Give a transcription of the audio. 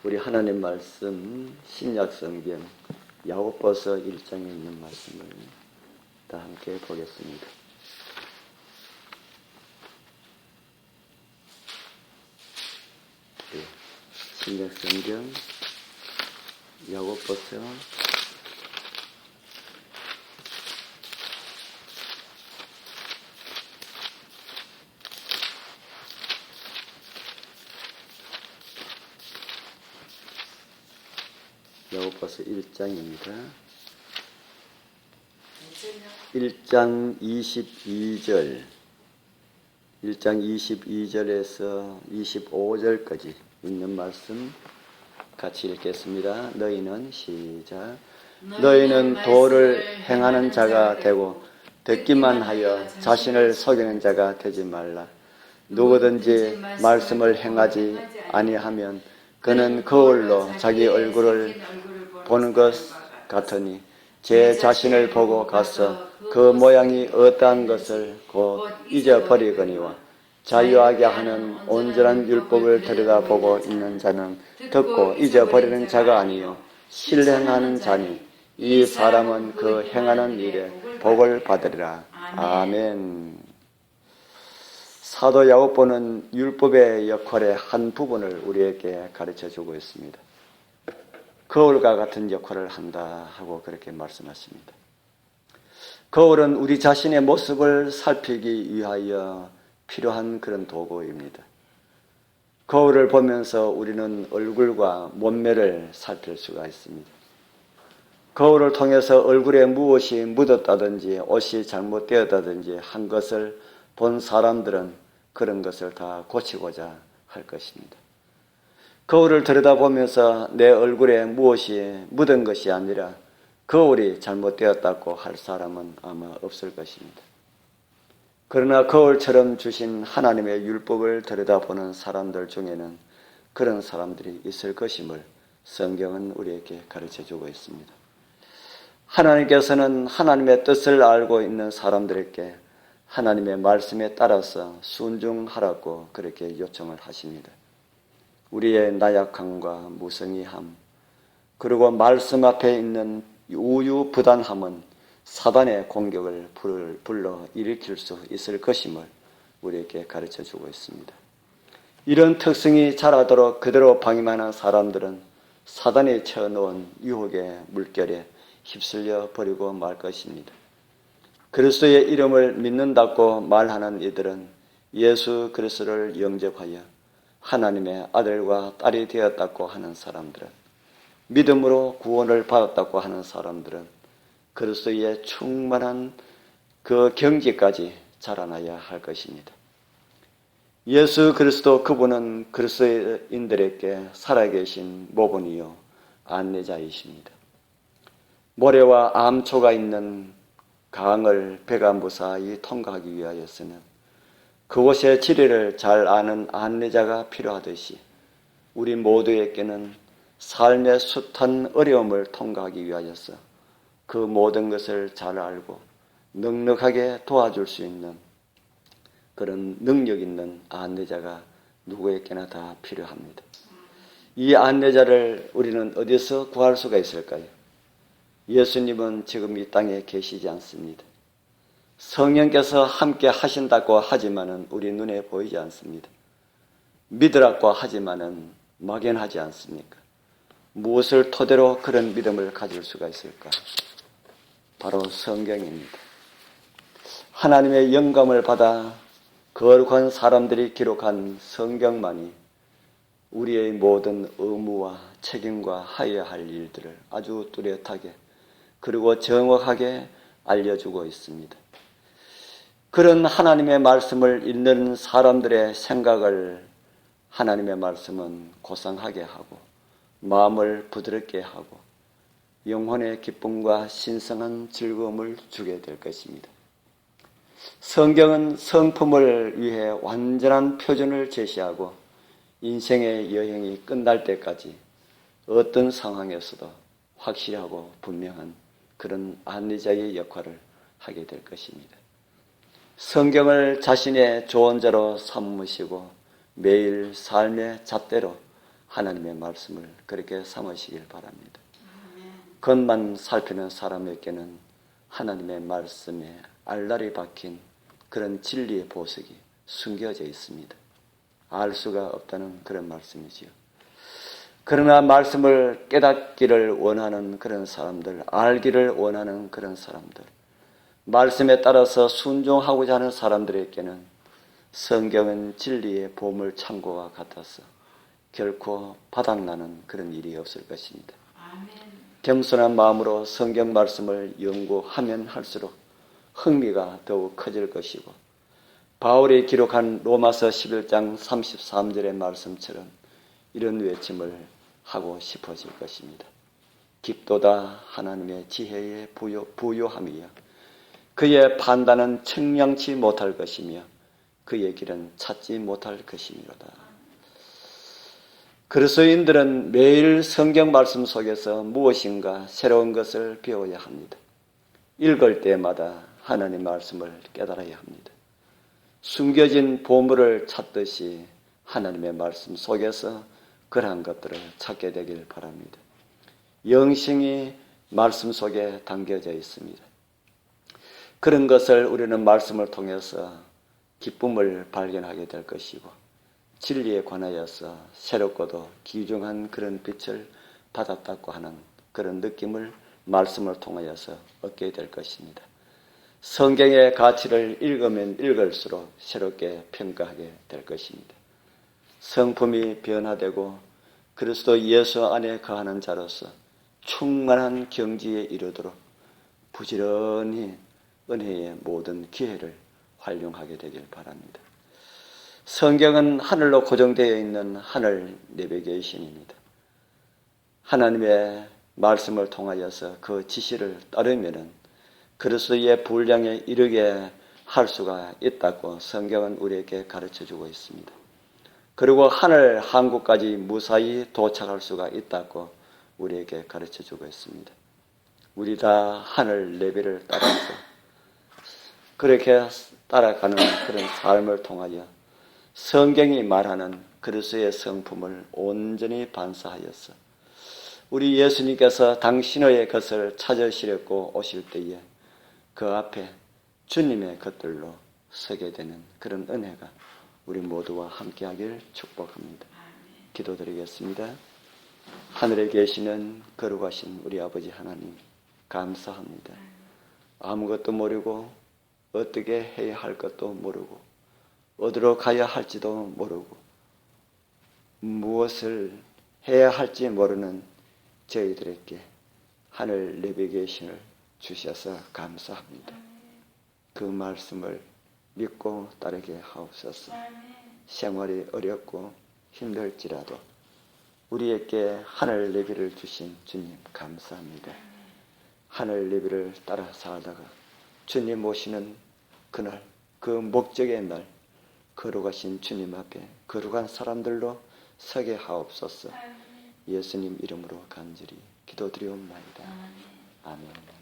우리 하나님 말씀 신약성경 야고보서 1장에 있는 말씀을 다 함께 보겠습니다. 네, 신약성경 야고보서 1장입니다. 1장 22절 1장 22절에서 25절까지 있는 말씀 같이 읽겠습니다. 너희는 시작. 너희는 도를 행하는 자가 되고 듣기만 하여 자신을 속이는 자가 되지 말라. 누구든지 말씀을 행하지 아니하면 그는 거울로 자기 얼굴을 보는 것 같으니 제 자신을 보고 가서 그 모양이 어떠한 것을 곧 잊어버리거니와 자유하게 하는 온전한 율법을 들여다보고 있는 자는 듣고 잊어버리는 자가 아니요 실행하는 자니 이 사람은 그 행하는 일에 복을 받으리라. 아멘. 사도 야고보는 율법의 역할의 한 부분을 우리에게 가르쳐주고 있습니다. 거울과 같은 역할을 한다 하고 그렇게 말씀하십니다. 거울은 우리 자신의 모습을 살피기 위하여 필요한 그런 도구입니다. 거울을 보면서 우리는 얼굴과 몸매를 살필 수가 있습니다. 거울을 통해서 얼굴에 무엇이 묻었다든지 옷이 잘못되었다든지 한 것을 본 사람들은 그런 것을 다 고치고자 할 것입니다. 거울을 들여다보면서 내 얼굴에 무엇이 묻은 것이 아니라 거울이 잘못되었다고 할 사람은 아마 없을 것입니다. 그러나 거울처럼 주신 하나님의 율법을 들여다보는 사람들 중에는 그런 사람들이 있을 것임을 성경은 우리에게 가르쳐주고 있습니다. 하나님께서는 하나님의 뜻을 알고 있는 사람들에게 하나님의 말씀에 따라서 순종하라고 그렇게 요청을 하십니다. 우리의 나약함과 무성의함, 그리고 말씀 앞에 있는 우유부단함은 사단의 공격을 불러 일으킬 수 있을 것임을 우리에게 가르쳐주고 있습니다. 이런 특성이 자라도록 그대로 방임하는 사람들은 사단이 쳐놓은 유혹의 물결에 휩쓸려 버리고 말 것입니다. 그리스도의 이름을 믿는다고 말하는 이들은 예수 그리스도를 영접하여 하나님의 아들과 딸이 되었다고 하는 사람들은, 믿음으로 구원을 받았다고 하는 사람들은 그리스도의 충만한 그 경지까지 자라나야 할 것입니다. 예수 그리스도 그분은 그리스도인들에게 살아계신 모본이요 안내자이십니다. 모래와 암초가 있는 강을 배가 무사히 통과하기 위하여서는 그곳의 지리를 잘 아는 안내자가 필요하듯이 우리 모두에게는 삶의 숱한 어려움을 통과하기 위하여서 그 모든 것을 잘 알고 넉넉하게 도와줄 수 있는 그런 능력 있는 안내자가 누구에게나 다 필요합니다. 이 안내자를 우리는 어디서 구할 수가 있을까요? 예수님은 지금 이 땅에 계시지 않습니다. 성령께서 함께 하신다고 하지만은 우리 눈에 보이지 않습니다. 믿으라고 하지만은 막연하지 않습니까? 무엇을 토대로 그런 믿음을 가질 수가 있을까? 바로 성경입니다. 하나님의 영감을 받아 거룩한 사람들이 기록한 성경만이 우리의 모든 의무와 책임과 하여야 할 일들을 아주 뚜렷하게 그리고 정확하게 알려주고 있습니다. 그런 하나님의 말씀을 읽는 사람들의 생각을 하나님의 말씀은 고상하게 하고 마음을 부드럽게 하고 영혼의 기쁨과 신성한 즐거움을 주게 될 것입니다. 성경은 성품을 위해 완전한 표준을 제시하고 인생의 여행이 끝날 때까지 어떤 상황에서도 확실하고 분명한 그런 안내자의 역할을 하게 될 것입니다. 성경을 자신의 조언자로 삼으시고 매일 삶의 잣대로 하나님의 말씀을 그렇게 삼으시길 바랍니다. 겉만 살피는 사람에게는 하나님의 말씀에 알알이 박힌 그런 진리의 보석이 숨겨져 있습니다. 알 수가 없다는 그런 말씀이지요. 그러나 말씀을 깨닫기를 원하는 그런 사람들, 알기를 원하는 그런 사람들, 말씀에 따라서 순종하고자 하는 사람들에게는 성경은 진리의 보물 창고와 같아서 결코 바닥나는 그런 일이 없을 것입니다. 겸손한 마음으로 성경 말씀을 연구하면 할수록 흥미가 더욱 커질 것이고, 바울이 기록한 로마서 11장 33절의 말씀처럼 이런 외침을 하고 싶어질 것입니다. 깊도다 하나님의 지혜의 부요함이여, 그의 판단은 측량치 못할 것이며 그의 길은 찾지 못할 것이미로다. 그리스도인들은 매일 성경 말씀 속에서 무엇인가 새로운 것을 배워야 합니다. 읽을 때마다 하나님 말씀을 깨달아야 합니다. 숨겨진 보물을 찾듯이 하나님의 말씀 속에서 그러한 것들을 찾게 되길 바랍니다. 영생이 말씀 속에 담겨져 있습니다. 그런 것을 우리는 말씀을 통해서 기쁨을 발견하게 될 것이고, 진리에 관하여서 새롭고도 귀중한 그런 빛을 받았다고 하는 그런 느낌을 말씀을 통하여서 얻게 될 것입니다. 성경의 가치를 읽으면 읽을수록 새롭게 평가하게 될 것입니다. 성품이 변화되고 그리스도 예수 안에 거하는 자로서 충만한 경지에 이르도록 부지런히 은혜의 모든 기회를 활용하게 되길 바랍니다. 성경은 하늘로 고정되어 있는 하늘 내비게이션입니다. 하나님의 말씀을 통하여서 그 지시를 따르면은 그리스도의 분량에 이르게 할 수가 있다고 성경은 우리에게 가르쳐주고 있습니다. 그리고 하늘 한국까지 무사히 도착할 수가 있다고 우리에게 가르쳐주고 있습니다. 우리 다 하늘 레벨을 따라서 그렇게 따라가는 그런 삶을 통하여 성경이 말하는 그리스도의 성품을 온전히 반사하여서 우리 예수님께서 당신의 것을 찾으시려고 오실 때에 그 앞에 주님의 것들로 서게 되는 그런 은혜가 우리 모두와 함께하길 축복합니다. 기도드리겠습니다. 하늘에 계시는 거룩하신 우리 아버지 하나님, 감사합니다. 아무것도 모르고 어떻게 해야 할 것도 모르고 어디로 가야 할지도 모르고 무엇을 해야 할지 모르는 저희들에게 하늘 내비게이션을 주셔서 감사합니다. 그 말씀을 믿고 따르게 하옵소서. 생활이 어렵고 힘들지라도 우리에게 하늘 내비를 주신 주님 감사합니다. 하늘 내비를 따라 살다가 주님 오시는 그날, 그 목적의 날 거룩하신 주님 앞에 거룩한 사람들로 서게 하옵소서. 예수님 이름으로 간절히 기도드리옵나이다. 아멘.